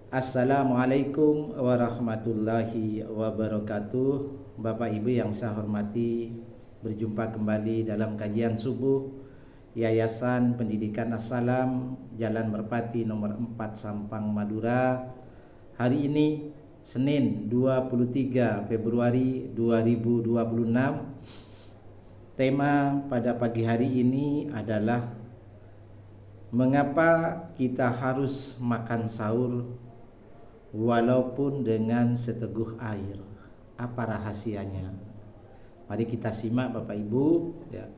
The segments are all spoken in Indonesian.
Assalamualaikum warahmatullahi wabarakatuh. Bapak Ibu yang saya hormati, berjumpa kembali dalam kajian subuh Yayasan Pendidikan Assalam, Jalan Merpati nomor 4 Sampang, Madura. Hari ini Senin 23 Februari 2026. Tema pada pagi hari ini adalah mengapa kita harus makan sahur walaupun dengan seteguh air. Apa rahasianya? Mari kita simak Bapak Ibu ya.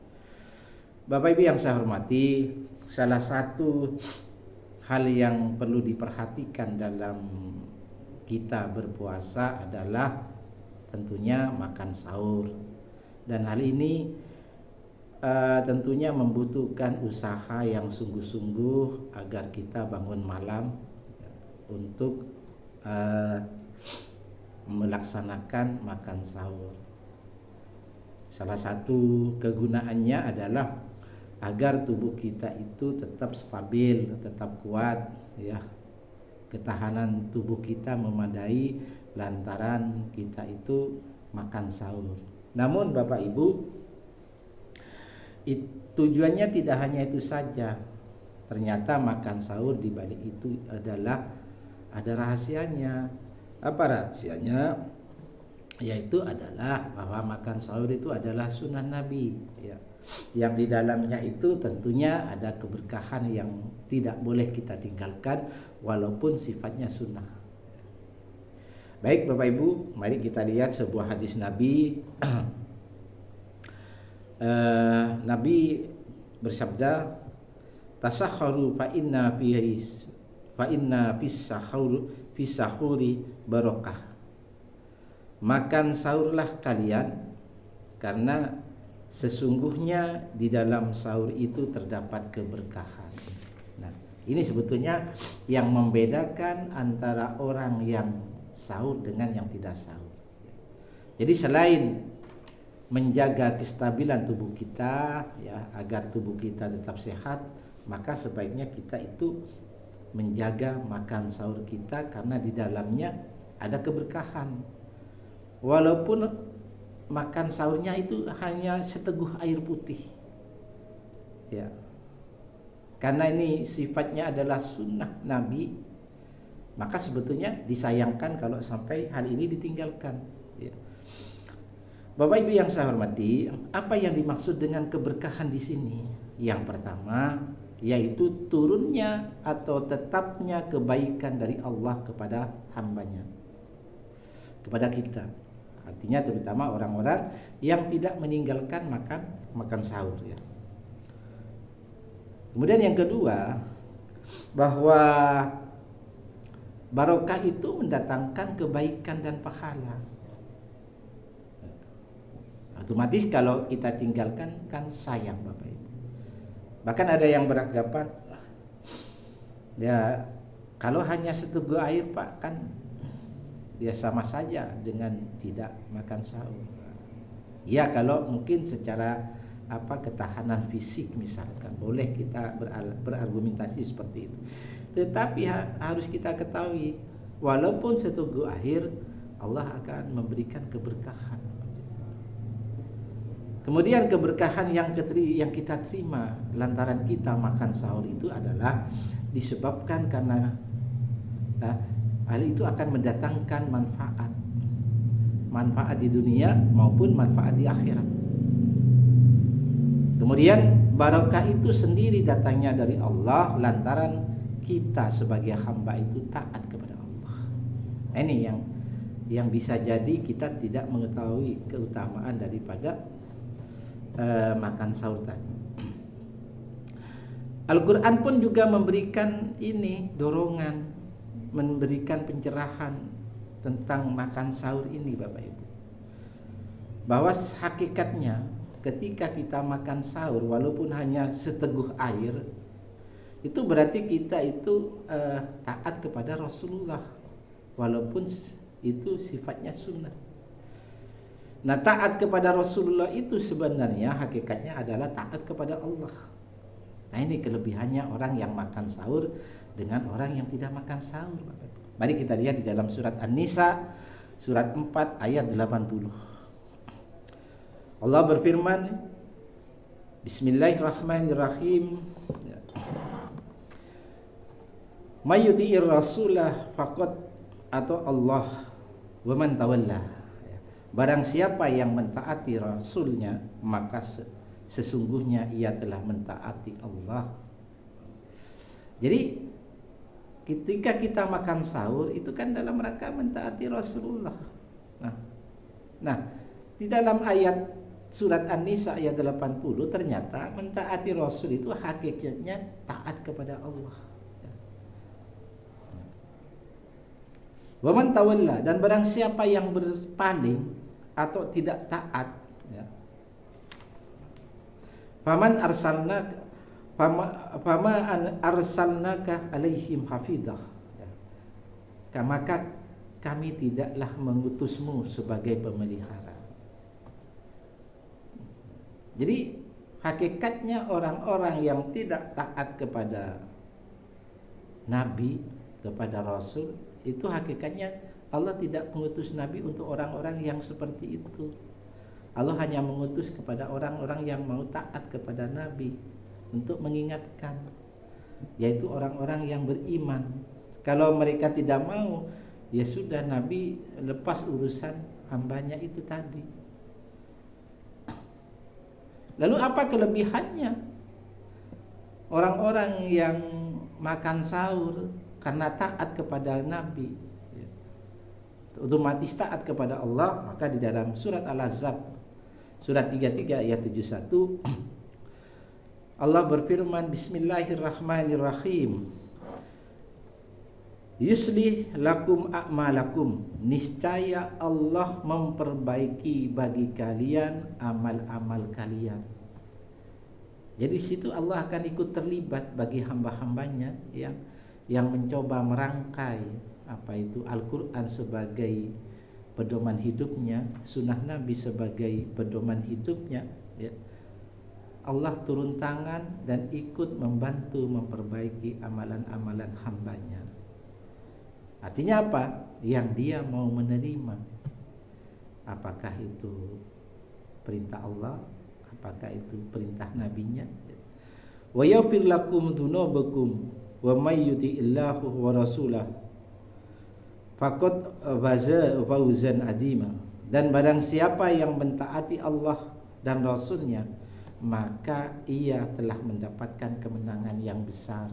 Bapak Ibu yang saya hormati, salah satu hal yang perlu diperhatikan dalam kita berpuasa adalah tentunya makan sahur. Dan hal ini tentunya membutuhkan usaha yang sungguh-sungguh agar kita bangun malam untuk melaksanakan makan sahur. Salah satu kegunaannya adalah agar tubuh kita itu tetap stabil, tetap kuat ya. Ketahanan tubuh kita memadai lantaran kita itu makan sahur. Namun Bapak Ibu, tujuannya tidak hanya itu saja. Ternyata makan sahur di balik itu adalah ada rahasianya. Apa rahasianya? Yaitu adalah bahwa makan sahur itu adalah sunnah Nabi ya. Yang di dalamnya itu tentunya ada keberkahan yang tidak boleh kita tinggalkan walaupun sifatnya sunnah. Baik Bapak Ibu, mari kita lihat sebuah hadis Nabi. Nabi bersabda, tasahharu fa inna fis sahuri barokah. Makan sahurlah kalian karena sesungguhnya di dalam sahur itu terdapat keberkahan. Nah, ini sebetulnya yang membedakan antara orang yang sahur dengan yang tidak sahur. Jadi selain menjaga kestabilan tubuh kita ya, agar tubuh kita tetap sehat, maka sebaiknya kita itu menjaga makan sahur kita karena di dalamnya ada keberkahan. Walaupun makan sahurnya itu hanya seteguh air putih. Ya. Karena ini sifatnya adalah sunnah Nabi, maka sebetulnya disayangkan kalau sampai hal ini ditinggalkan. Ya. Bapak Ibu yang saya hormati, apa yang dimaksud dengan keberkahan di sini? Yang pertama, yaitu turunnya atau tetapnya kebaikan dari Allah kepada hambanya, kepada kita. Artinya terutama orang-orang yang tidak meninggalkan makan sahur ya. Kemudian yang kedua, bahwa barokah itu mendatangkan kebaikan dan pahala. Otomatis kalau kita tinggalkan kan sayang Bapak Ibu. Bahkan ada yang beranggapan ya kalau hanya seteguk air Pak kan ya sama saja dengan tidak makan sahur. Ya kalau mungkin secara ketahanan fisik misalkan boleh kita berargumentasi seperti itu. Tetapi harus kita ketahui walaupun seteguk air Allah akan memberikan keberkahan. Kemudian keberkahan yang kita terima lantaran kita makan sahur itu adalah disebabkan karena hal itu akan mendatangkan manfaat di dunia maupun manfaat di akhirat. Kemudian barokah itu sendiri datangnya dari Allah lantaran kita sebagai hamba itu taat kepada Allah. Nah, ini yang bisa jadi kita tidak mengetahui keutamaan daripada makan sahur tadi. Al-Quran pun juga memberikan ini dorongan, memberikan pencerahan tentang makan sahur ini Bapak Ibu. Bahwa hakikatnya ketika kita makan sahur walaupun hanya seteguh air, itu berarti kita itu taat kepada Rasulullah walaupun itu sifatnya sunnah. Nah, taat kepada Rasulullah itu sebenarnya hakikatnya adalah taat kepada Allah. Nah, ini kelebihannya orang yang makan sahur dengan orang yang tidak makan sahur, Bapak Ibu. Mari kita lihat di dalam surat An-Nisa surat 4 ayat 80. Allah berfirman, Bismillahirrahmanirrahim. May yuti'ir rasulah faqad atau Allah wa man tawalla. Barang siapa yang mentaati rasulnya, maka sesungguhnya ia telah mentaati Allah. Jadi ketika kita makan sahur itu kan dalam rangka mentaati Rasulullah. Nah, di dalam ayat surat An-Nisa ayat 80 ternyata mentaati Rasul itu hakikatnya taat kepada Allah. Wa man tawalla, dan barang siapa yang berpaling atau tidak taat, ya. Faman arsalnaka alaihim hafidah, ya. Maka kami tidaklah mengutusmu sebagai pemelihara. Jadi hakikatnya orang-orang yang tidak taat kepada Nabi, kepada Rasul, itu hakikatnya Allah tidak mengutus Nabi untuk orang-orang yang seperti itu. Allah hanya mengutus kepada orang-orang yang mau taat kepada Nabi untuk mengingatkan, yaitu orang-orang yang beriman. Kalau mereka tidak mau, ya sudah, Nabi lepas urusan hambanya itu tadi. Lalu apa kelebihannya orang-orang yang makan sahur karena taat kepada Nabi, ya, otomatis taat kepada Allah? Maka di dalam surat Al-Ahzab surat 33 ayat 71 Allah berfirman, Bismillahirrahmanirrahim, yuslih lakum a'malakum, niscaya Allah memperbaiki bagi kalian amal-amal kalian. Jadi situ Allah akan ikut terlibat bagi hamba-hambanya yang mencoba merangkai apa itu Al-Quran sebagai pedoman hidupnya, sunnah Nabi sebagai pedoman hidupnya, ya. Allah turun tangan dan ikut membantu memperbaiki amalan-amalan hambanya. Artinya apa? Yang dia mau menerima. Apakah itu perintah Allah, apakah itu perintah nabinya. Wa yaghfir lakum dzunubakum wa may yuti'illahu wa rasulah faqad faza fawzan adima. Dan barang siapa yang mentaati Allah dan Rasulnya, maka ia telah mendapatkan kemenangan yang besar.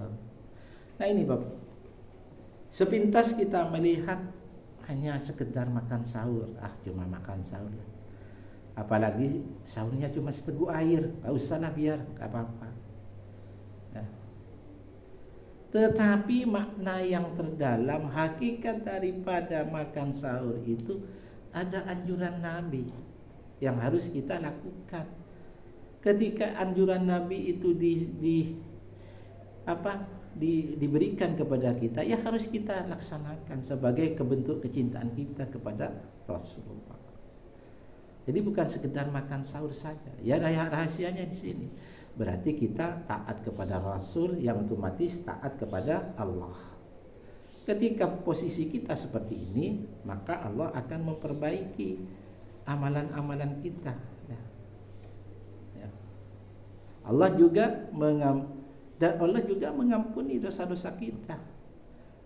Nah ini Bapak, sepintas kita melihat hanya sekedar makan sahur. Cuma makan sahur, apalagi sahurnya cuma seteguk air, gak usahlah, biar gak apa-apa. Tetapi makna yang terdalam, hakikat daripada makan sahur itu ada anjuran Nabi yang harus kita lakukan. Ketika anjuran Nabi itu diberikan kepada kita, ya harus kita laksanakan sebagai bentuk kecintaan kita kepada Rasulullah. Jadi bukan sekedar makan sahur saja. Ya, rahasianya di sini. Berarti kita taat kepada Rasul, yang otomatis taat kepada Allah. Ketika posisi kita seperti ini, maka Allah akan memperbaiki amalan-amalan kita. Allah juga mengampuni dosa-dosa kita.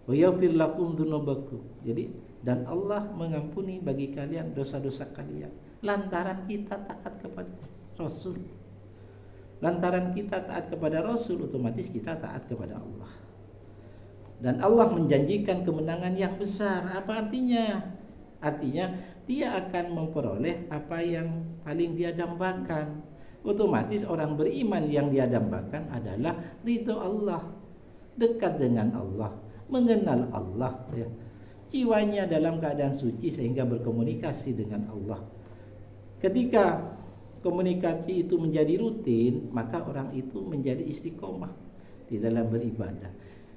Wa yaghfir lakum dzunubakum. Jadi, dan Allah mengampuni bagi kalian dosa-dosa kalian lantaran kita taat kepada Rasul. Lantaran kita taat kepada Rasul, otomatis kita taat kepada Allah. Dan Allah menjanjikan kemenangan yang besar. Apa artinya? Artinya dia akan memperoleh apa yang paling dia dambakan. Otomatis orang beriman yang dia dambakan adalah ridho Allah, dekat dengan Allah, mengenal Allah, ya. Jiwanya dalam keadaan suci sehingga berkomunikasi dengan Allah. Ketika komunikasi itu menjadi rutin, maka orang itu menjadi istiqomah di dalam beribadah.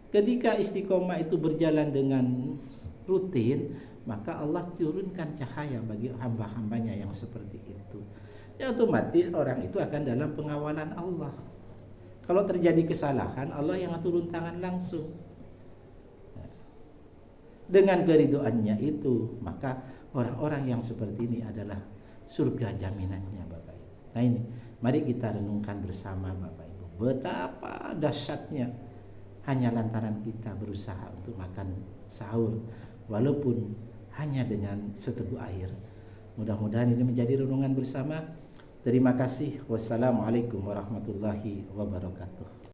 Ketika istiqomah itu berjalan dengan rutin, maka Allah turunkan cahaya bagi hamba-hambanya yang seperti itu. Ya, otomatis orang itu akan dalam pengawalan Allah. Kalau terjadi kesalahan, Allah yang turun tangan langsung. dengan keriduannya itu, maka orang-orang yang seperti ini adalah surga jaminannya, Bapak Ibu. Nah ini, mari kita renungkan bersama Bapak Ibu, betapa dahsyatnya hanya lantaran kita berusaha untuk makan sahur, walaupun hanya dengan seteguk air. Mudah-mudahan ini menjadi renungan bersama. Terima kasih. Wassalamualaikum warahmatullahi wabarakatuh.